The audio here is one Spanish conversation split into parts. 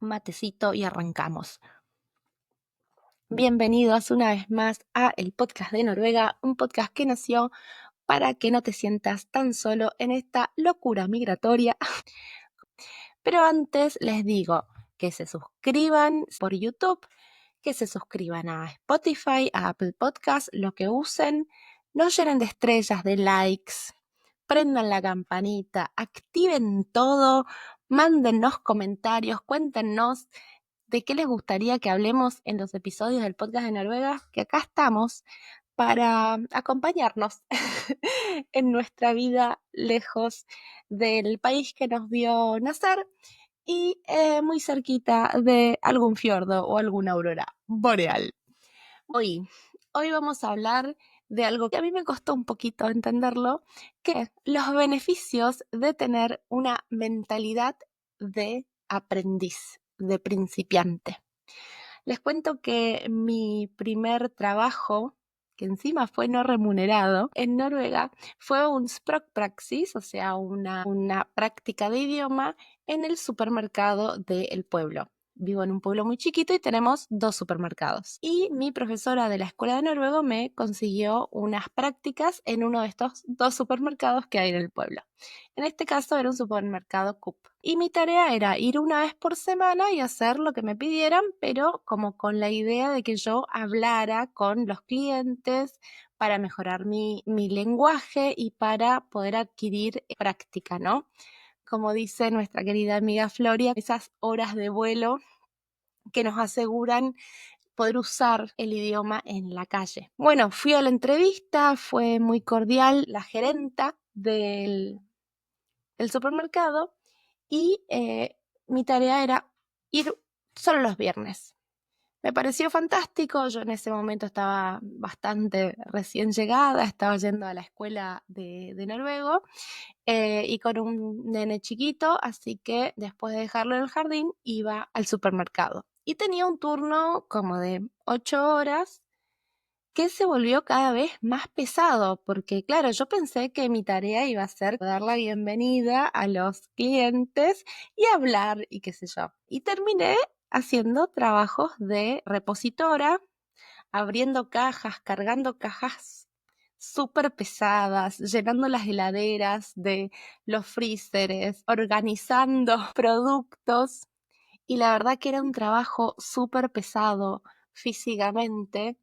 matecito y arrancamos. Bienvenidos una vez más a el podcast de Noruega, un podcast que nació para que no te sientas tan solo en esta locura migratoria. Pero antes les digo que se suscriban por YouTube, que se suscriban a Spotify, a Apple Podcasts, lo que usen, no llenen de estrellas, de likes, prendan la campanita, activen todo, mándennos comentarios, cuéntenos de qué les gustaría que hablemos en los episodios del podcast de Noruega, que acá estamos para acompañarnos en nuestra vida lejos del país que nos vio nacer y muy cerquita de algún fiordo o alguna aurora boreal. Hoy vamos a hablar de algo que a mí me costó un poquito entenderlo, que es los beneficios de tener una mentalidad de aprendiz, de principiante. Les cuento que mi primer trabajo, que encima fue no remunerado, en Noruega, fue un språkpraxis, o sea, una práctica de idioma en el supermercado del pueblo. Vivo en un pueblo muy chiquito y tenemos 2 supermercados. Y mi profesora de la escuela de noruego me consiguió unas prácticas en uno de estos 2 supermercados que hay en el pueblo. En este caso era un supermercado Coop. Y mi tarea era ir una vez por semana y hacer lo que me pidieran, pero como con la idea de que yo hablara con los clientes para mejorar mi lenguaje y para poder adquirir práctica, ¿no? Como dice nuestra querida amiga Floria, esas horas de vuelo que nos aseguran poder usar el idioma en la calle. Bueno, fui a la entrevista, fue muy cordial la gerenta del supermercado y mi tarea era ir solo los viernes. Me pareció fantástico, yo en ese momento estaba bastante recién llegada, estaba yendo a la escuela de noruego y con un nene chiquito, así que después de dejarlo en el jardín iba al supermercado. Y tenía un turno como de 8 horas que se volvió cada vez más pesado, porque claro, yo pensé que mi tarea iba a ser dar la bienvenida a los clientes y hablar y qué sé yo. Y terminé haciendo trabajos de repositora, abriendo cajas, cargando cajas súper pesadas, llenando las heladeras de los freezeres, organizando productos. Y la verdad que era un trabajo súper pesado físicamente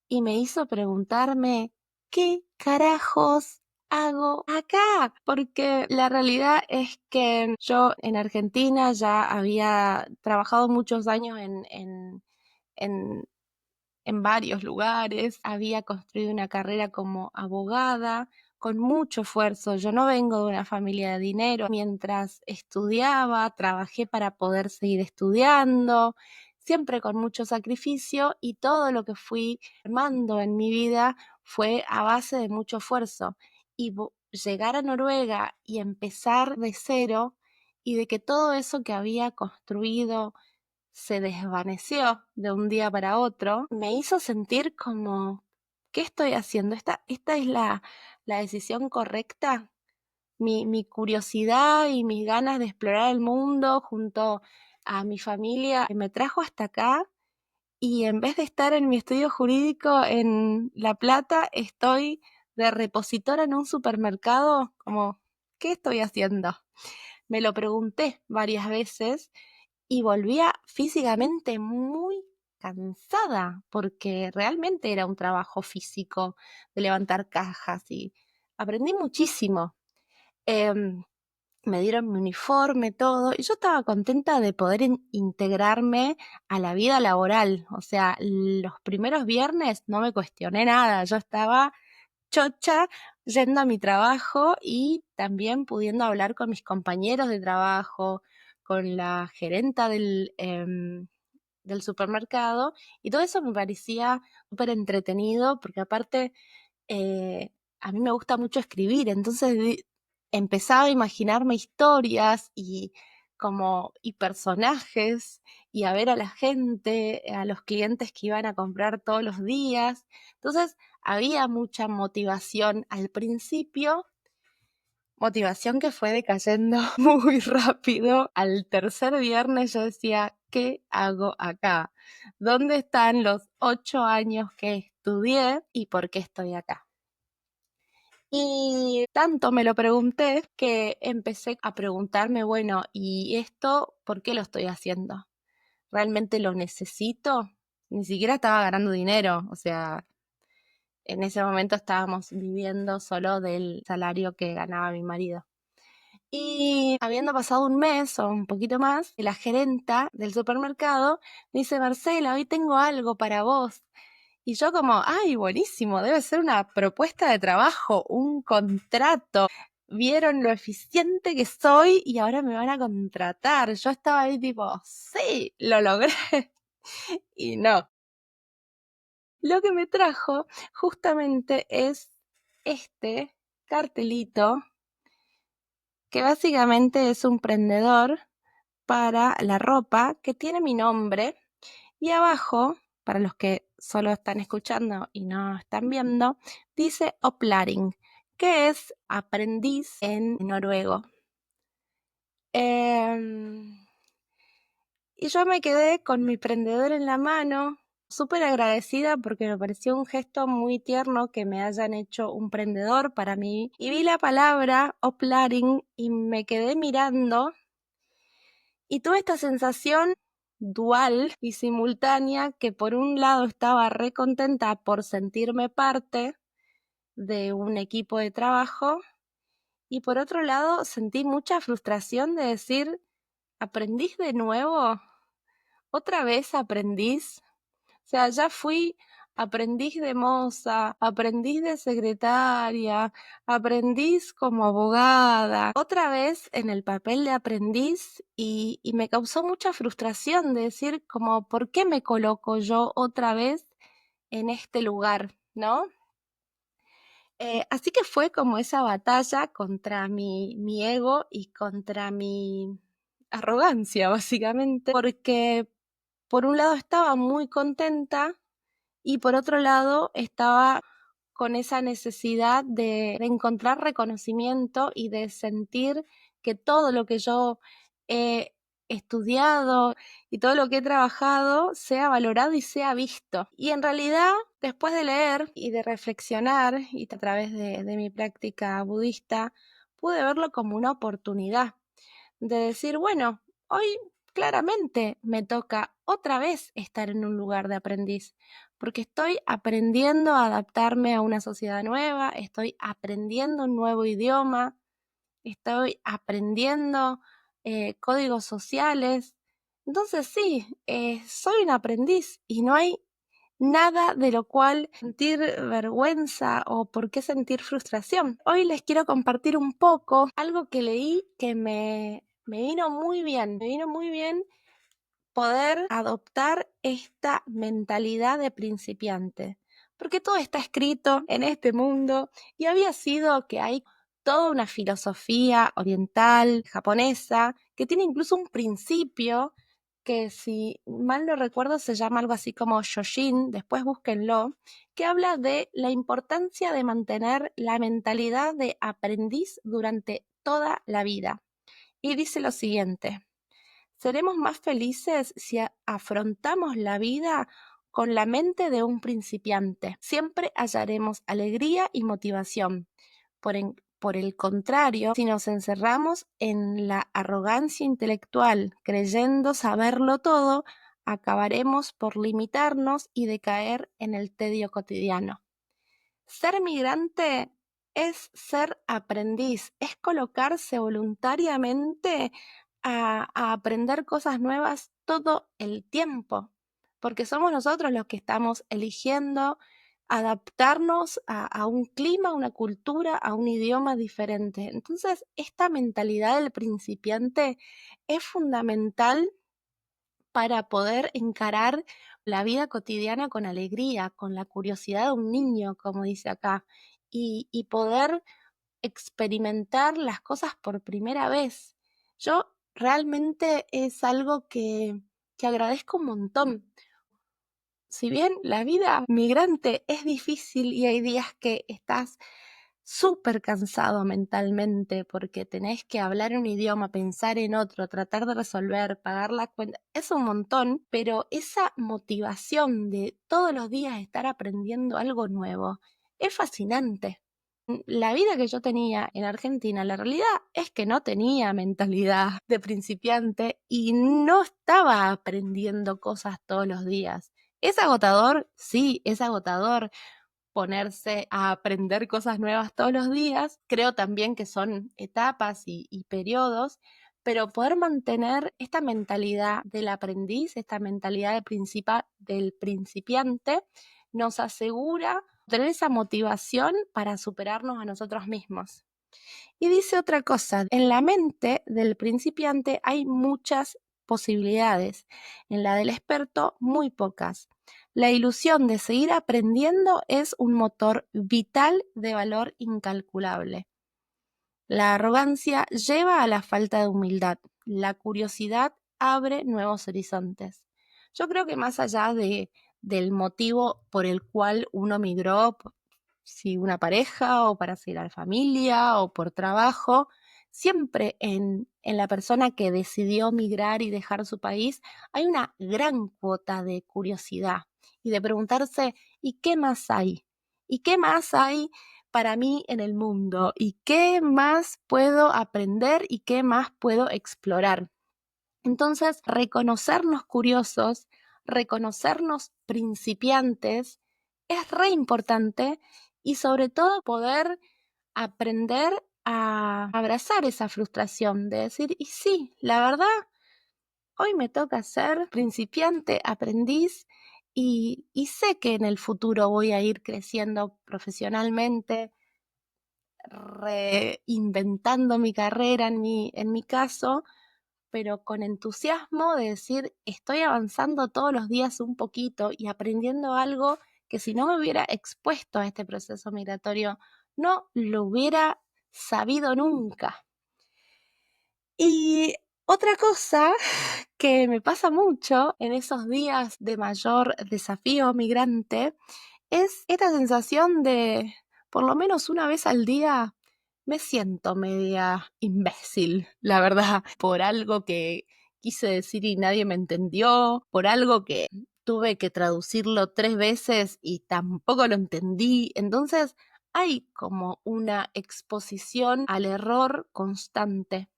y me hizo preguntarme, ¿qué carajos hago acá? Porque la realidad es que yo en Argentina ya había trabajado muchos años en, en varios lugares, había construido una carrera como abogada con mucho esfuerzo. Yo no vengo de una familia de dinero. Mientras estudiaba, trabajé para poder seguir estudiando, siempre con mucho sacrificio y todo lo que fui armando en mi vida fue a base de mucho esfuerzo. Y llegar a Noruega y empezar de cero y de que todo eso que había construido se desvaneció de un día para otro, me hizo sentir como, ¿qué estoy haciendo? ¿Esta es la decisión correcta? Mi curiosidad y mis ganas de explorar el mundo junto a mi familia me trajo hasta acá y en vez de estar en mi estudio jurídico en La Plata, estoy de repositora en un supermercado, como, ¿qué estoy haciendo? Me lo pregunté varias veces y volvía físicamente muy cansada porque realmente era un trabajo físico de levantar cajas y aprendí muchísimo. Em, Me dieron mi uniforme, todo, y yo estaba contenta de poder integrarme a la vida laboral. O sea, los primeros viernes no me cuestioné nada, yo estaba chocha yendo a mi trabajo y también pudiendo hablar con mis compañeros de trabajo, con la gerenta del supermercado, y todo eso me parecía súper entretenido porque aparte a mí me gusta mucho escribir, entonces empezaba a imaginarme historias y personajes y a ver a la gente, a los clientes que iban a comprar todos los días. Entonces había mucha motivación al principio Motivación que fue decayendo muy rápido. Al tercer viernes yo decía, ¿qué hago acá? ¿Dónde están los 8 años que estudié y por qué estoy acá? Y tanto me lo pregunté que empecé a preguntarme, bueno, ¿y esto por qué lo estoy haciendo? ¿Realmente lo necesito? Ni siquiera estaba ganando dinero, o sea, en ese momento estábamos viviendo solo del salario que ganaba mi marido. Y habiendo pasado un mes o un poquito más, la gerenta del supermercado me dice, Marcela, hoy tengo algo para vos. Y yo como, ay, buenísimo, debe ser una propuesta de trabajo, un contrato. Vieron lo eficiente que soy y ahora me van a contratar. Yo estaba ahí tipo, sí, lo logré. Y no. Lo que me trajo justamente es este cartelito que básicamente es un prendedor para la ropa que tiene mi nombre y abajo, para los que solo están escuchando y no están viendo, dice Oplaring, que es aprendiz en noruego. Y yo me quedé con mi prendedor en la mano, súper agradecida porque me pareció un gesto muy tierno que me hayan hecho un prendedor para mí. Y vi la palabra Oplaring y me quedé mirando y tuve esta sensación dual y simultánea que por un lado estaba re contenta por sentirme parte de un equipo de trabajo y por otro lado sentí mucha frustración de decir, ¿aprendiz de nuevo? ¿Otra vez aprendiz? O sea, ya fui aprendiz de moza, aprendiz de secretaria, aprendiz como abogada, otra vez en el papel de aprendiz y me causó mucha frustración de decir como, ¿por qué me coloco yo otra vez en este lugar? ¿No? Así que fue como esa batalla contra mi ego y contra mi arrogancia, básicamente, porque por un lado estaba muy contenta y por otro lado estaba con esa necesidad de encontrar reconocimiento y de sentir que todo lo que yo he estudiado y todo lo que he trabajado sea valorado y sea visto. Y en realidad, después de leer y de reflexionar y a través de mi práctica budista, pude verlo como una oportunidad de decir, bueno, hoy claramente me toca otra vez estar en un lugar de aprendiz, porque estoy aprendiendo a adaptarme a una sociedad nueva, estoy aprendiendo un nuevo idioma, estoy aprendiendo códigos sociales. Entonces sí, soy un aprendiz y no hay nada de lo cual sentir vergüenza o por qué sentir frustración. Hoy les quiero compartir un poco algo que leí que me vino muy bien. Me vino muy bien poder adoptar esta mentalidad de principiante. Porque todo está escrito en este mundo y había sido que hay toda una filosofía oriental, japonesa, que tiene incluso un principio que si mal no recuerdo se llama algo así como Shoshin, después búsquenlo, que habla de la importancia de mantener la mentalidad de aprendiz durante toda la vida. Y dice lo siguiente: seremos más felices si afrontamos la vida con la mente de un principiante. Siempre hallaremos alegría y motivación. Por el contrario, si nos encerramos en la arrogancia intelectual, creyendo saberlo todo, acabaremos por limitarnos y decaer en el tedio cotidiano. Ser migrante es ser aprendiz, es colocarse voluntariamente a aprender cosas nuevas todo el tiempo, porque somos nosotros los que estamos eligiendo adaptarnos a un clima, a una cultura, a un idioma diferente. Entonces, esta mentalidad del principiante es fundamental para poder encarar la vida cotidiana con alegría, con la curiosidad de un niño, como dice acá, y poder experimentar las cosas por primera vez. Yo realmente es algo que agradezco un montón. Si bien la vida migrante es difícil y hay días que estás súper cansado mentalmente porque tenés que hablar un idioma, pensar en otro, tratar de resolver, pagar la cuenta. Es un montón, pero esa motivación de todos los días estar aprendiendo algo nuevo es fascinante. La vida que yo tenía en Argentina, la realidad es que no tenía mentalidad de principiante y no estaba aprendiendo cosas todos los días. ¿Es agotador? Sí, es agotador ponerse a aprender cosas nuevas todos los días. Creo también que son etapas y periodos, pero poder mantener esta mentalidad del aprendiz, esta mentalidad del principiante, nos asegura tener esa motivación para superarnos a nosotros mismos. Y dice otra cosa, en la mente del principiante hay muchas posibilidades, en la del experto muy pocas. La ilusión de seguir aprendiendo es un motor vital de valor incalculable. La arrogancia lleva a la falta de humildad. La curiosidad abre nuevos horizontes. Yo creo que más allá del motivo por el cual uno migró, si una pareja o para seguir a la familia o por trabajo, siempre en la persona que decidió migrar y dejar su país hay una gran cuota de curiosidad y de preguntarse, ¿y qué más hay? ¿Y qué más hay para mí en el mundo? ¿Y qué más puedo aprender y qué más puedo explorar? Entonces, reconocernos curiosos, reconocernos principiantes, es re importante y sobre todo poder aprender a abrazar esa frustración de decir, y sí, la verdad, hoy me toca ser principiante, aprendiz y sé que en el futuro voy a ir creciendo profesionalmente, reinventando mi carrera en mi caso, pero con entusiasmo de decir, estoy avanzando todos los días un poquito y aprendiendo algo que si no me hubiera expuesto a este proceso migratorio, no lo hubiera sabido nunca. Y otra cosa que me pasa mucho en esos días de mayor desafío migrante es esta sensación de, por lo menos una vez al día, me siento media imbécil, la verdad, por algo que quise decir y nadie me entendió, por algo que tuve que traducirlo 3 veces y tampoco lo entendí. Entonces hay como una exposición al error constante,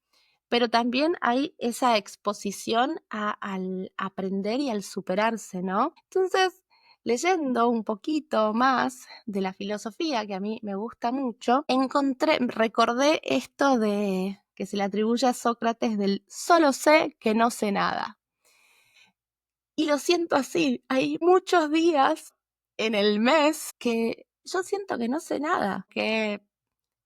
pero también hay esa exposición al aprender y al superarse, ¿no? Entonces, leyendo un poquito más de la filosofía, que a mí me gusta mucho, recordé esto de que se le atribuye a Sócrates del solo sé que no sé nada. Y lo siento así, hay muchos días en el mes que yo siento que no sé nada, que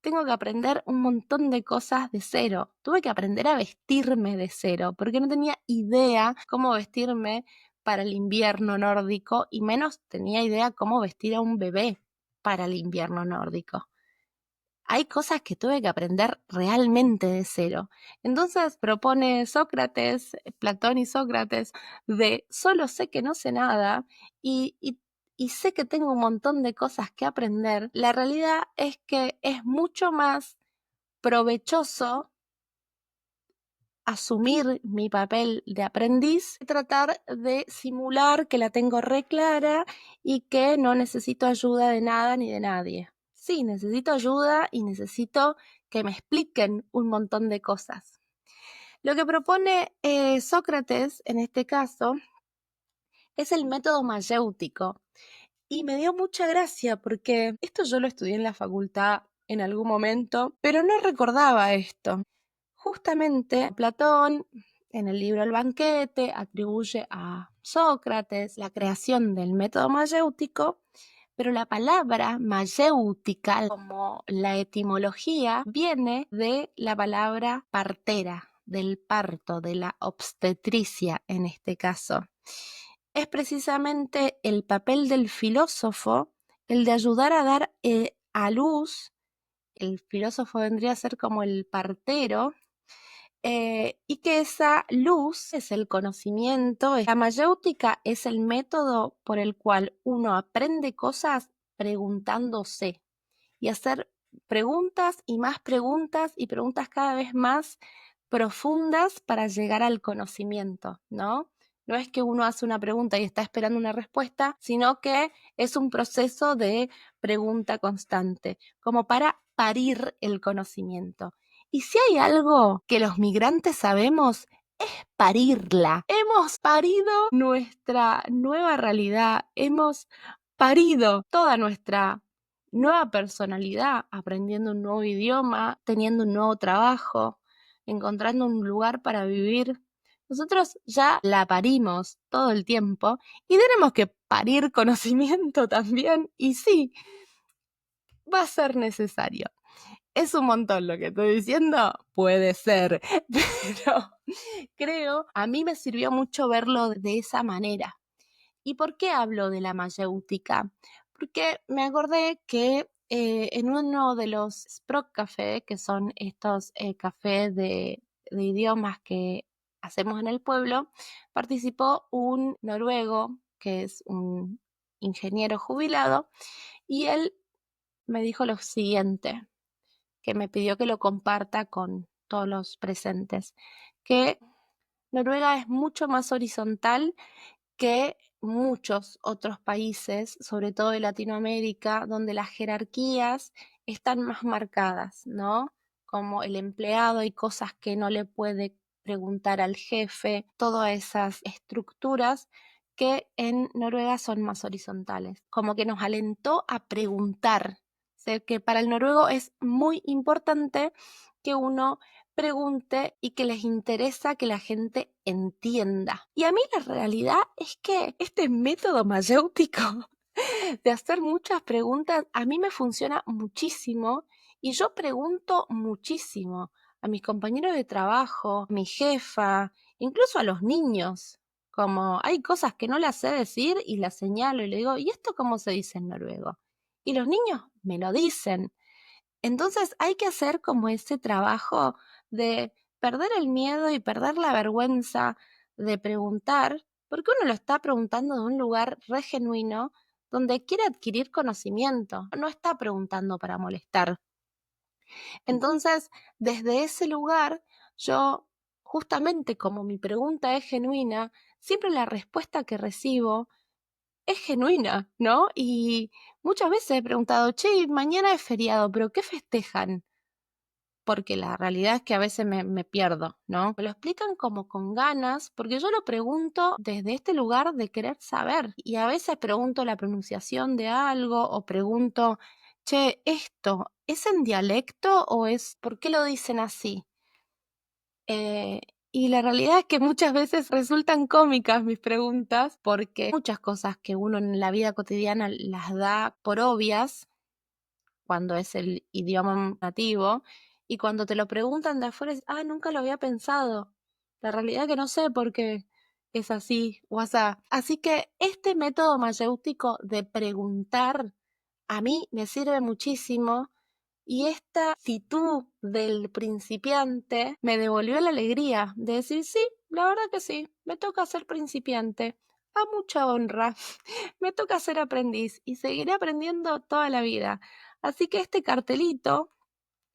tengo que aprender un montón de cosas de cero. Tuve que aprender a vestirme de cero, porque no tenía idea cómo vestirme para el invierno nórdico y menos tenía idea cómo vestir a un bebé para el invierno nórdico. Hay cosas que tuve que aprender realmente de cero. Entonces propone Sócrates, Platón y Sócrates, de solo sé que no sé nada y sé que tengo un montón de cosas que aprender. La realidad es que es mucho más provechoso asumir mi papel de aprendiz, tratar de simular que la tengo re clara y que no necesito ayuda de nada ni de nadie. Sí, necesito ayuda y necesito que me expliquen un montón de cosas. Lo que propone Sócrates en este caso es el método mayéutico. Y me dio mucha gracia porque esto yo lo estudié en la facultad en algún momento, pero no recordaba esto. Justamente Platón, en el libro El banquete, atribuye a Sócrates la creación del método mayéutico, pero la palabra mayéutica, como la etimología, viene de la palabra partera, del parto, de la obstetricia en este caso. Es precisamente el papel del filósofo el de ayudar a dar a luz. El filósofo vendría a ser como el partero, y que esa luz es el conocimiento. La mayéutica es el método por el cual uno aprende cosas preguntándose y hacer preguntas y más preguntas y preguntas cada vez más profundas para llegar al conocimiento, ¿no? No es que uno hace una pregunta y está esperando una respuesta, sino que es un proceso de pregunta constante, como para parir el conocimiento. Y si hay algo que los migrantes sabemos, es parirla. Hemos parido nuestra nueva realidad, hemos parido toda nuestra nueva personalidad, aprendiendo un nuevo idioma, teniendo un nuevo trabajo, encontrando un lugar para vivir. Nosotros ya la parimos todo el tiempo y tenemos que parir conocimiento también. Y sí, va a ser necesario. ¿Es un montón lo que estoy diciendo? Puede ser, pero creo, a mí me sirvió mucho verlo de esa manera. ¿Y por qué hablo de la mayéutica? Porque me acordé que en uno de los Sprock Café, que son estos cafés de idiomas que hacemos en el pueblo, participó un noruego que es un ingeniero jubilado y él me dijo lo siguiente, que me pidió que lo comparta con todos los presentes, que Noruega es mucho más horizontal que muchos otros países, sobre todo de Latinoamérica, donde las jerarquías están más marcadas, ¿no? Como el empleado, hay cosas que no le puede preguntar al jefe, todas esas estructuras que en Noruega son más horizontales. Como que nos alentó a preguntar. Sé que para el noruego es muy importante que uno pregunte y que les interesa que la gente entienda. Y a mí la realidad es que este método mayéutico de hacer muchas preguntas a mí me funciona muchísimo y yo pregunto muchísimo a mis compañeros de trabajo, a mi jefa, incluso a los niños. Como hay cosas que no las sé decir y las señalo y le digo, ¿y esto cómo se dice en noruego? Y los niños me lo dicen. Entonces hay que hacer como ese trabajo de perder el miedo y perder la vergüenza de preguntar, porque uno lo está preguntando de un lugar re genuino donde quiere adquirir conocimiento, no está preguntando para molestar. Entonces, desde ese lugar, yo, justamente como mi pregunta es genuina, siempre la respuesta que recibo es genuina, ¿no? Y muchas veces he preguntado, che, mañana es feriado, pero ¿qué festejan? Porque la realidad es que a veces me pierdo, ¿no? Me lo explican como con ganas, porque yo lo pregunto desde este lugar de querer saber. Y a veces pregunto la pronunciación de algo o pregunto, che, ¿esto es en dialecto o es, por qué lo dicen así? Eh, y la realidad es que muchas veces resultan cómicas mis preguntas, porque muchas cosas que uno en la vida cotidiana las da por obvias, cuando es el idioma nativo, y cuando te lo preguntan de afuera, es, ah, nunca lo había pensado. La realidad es que no sé por qué es así o asá. Así que este método mayéutico de preguntar a mí me sirve muchísimo y esta actitud del principiante me devolvió la alegría de decir, sí, la verdad que sí, me toca ser principiante. A mucha honra. Me toca ser aprendiz y seguiré aprendiendo toda la vida. Así que este cartelito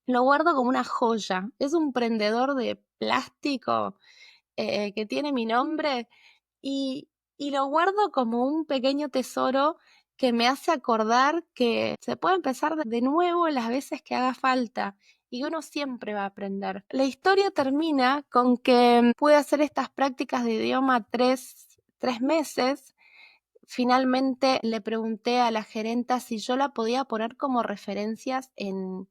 lo guardo como una joya. Es un prendedor de plástico que tiene mi nombre y, y lo guardo como un pequeño tesoro que me hace acordar que se puede empezar de nuevo las veces que haga falta y uno siempre va a aprender. La historia termina con que pude hacer estas prácticas de idioma tres meses. Finalmente le pregunté a la gerenta si yo la podía poner como referencias en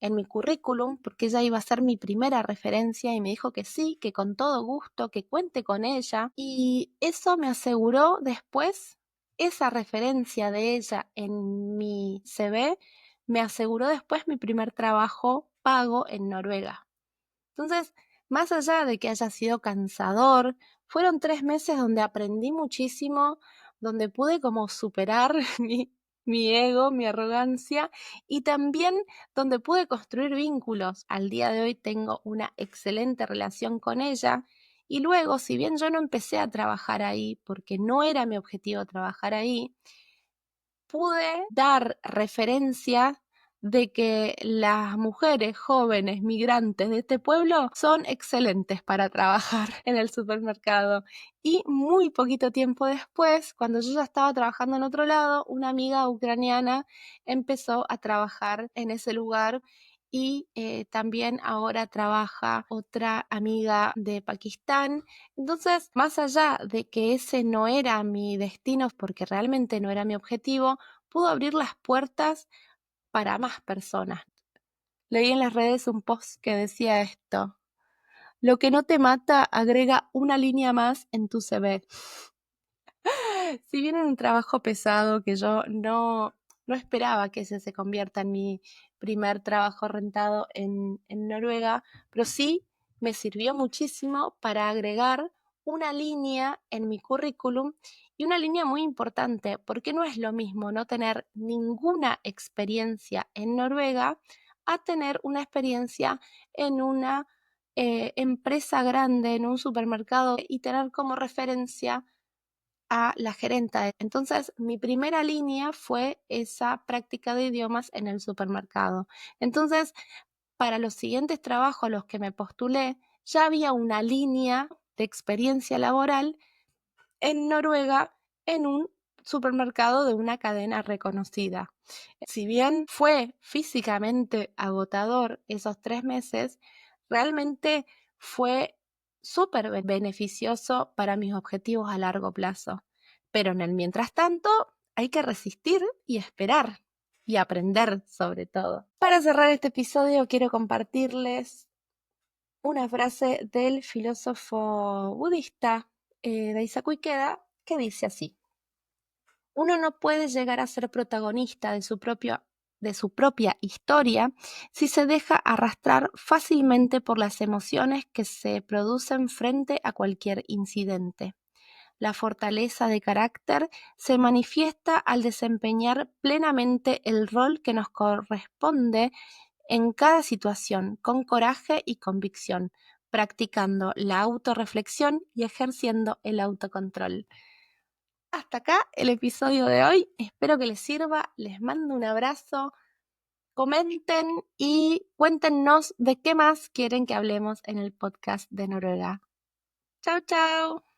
mi currículum, porque ella iba a ser mi primera referencia y me dijo que sí, que con todo gusto, que cuente con ella. Y eso me aseguró después, esa referencia de ella en mi CV, me aseguró después mi primer trabajo pago en Noruega. Entonces, más allá de que haya sido cansador, fueron 3 meses donde aprendí muchísimo, donde pude como superar mi ego, mi arrogancia y también donde pude construir vínculos. Al día de hoy tengo una excelente relación con ella y luego, si bien yo no empecé a trabajar ahí, porque no era mi objetivo trabajar ahí, pude dar referencia de que las mujeres jóvenes migrantes de este pueblo son excelentes para trabajar en el supermercado. Y muy poquito tiempo después, cuando yo ya estaba trabajando en otro lado, una amiga ucraniana empezó a trabajar en ese lugar y también ahora trabaja otra amiga de Pakistán. Entonces, más allá de que ese no era mi destino, porque realmente no era mi objetivo, pudo abrir las puertas para más personas. Leí en las redes un post que decía esto: lo que no te mata agrega una línea más en tu CV. Si bien era un trabajo pesado que yo no esperaba que ese se convierta en mi primer trabajo rentado en Noruega, pero sí me sirvió muchísimo para agregar una línea en mi currículum, y una línea muy importante, porque no es lo mismo no tener ninguna experiencia en Noruega a tener una experiencia en una empresa grande, en un supermercado, y tener como referencia a la gerenta. Entonces, mi primera línea fue esa práctica de idiomas en el supermercado. Entonces, para los siguientes trabajos a los que me postulé, ya había una línea de experiencia laboral en Noruega en un supermercado de una cadena reconocida. Si bien fue físicamente agotador esos 3 meses, realmente fue súper beneficioso para mis objetivos a largo plazo. Pero en el mientras tanto, hay que resistir y esperar y aprender sobre todo. Para cerrar este episodio, quiero compartirles una frase del filósofo budista Daisaku Ikeda, que dice así: uno no puede llegar a ser protagonista de su propia historia si se deja arrastrar fácilmente por las emociones que se producen frente a cualquier incidente. La fortaleza de carácter se manifiesta al desempeñar plenamente el rol que nos corresponde en cada situación, con coraje y convicción, practicando la autorreflexión y ejerciendo el autocontrol. Hasta acá el episodio de hoy. Espero que les sirva. Les mando un abrazo. Comenten y cuéntenos de qué más quieren que hablemos en el podcast de Noruega. Chao, chao.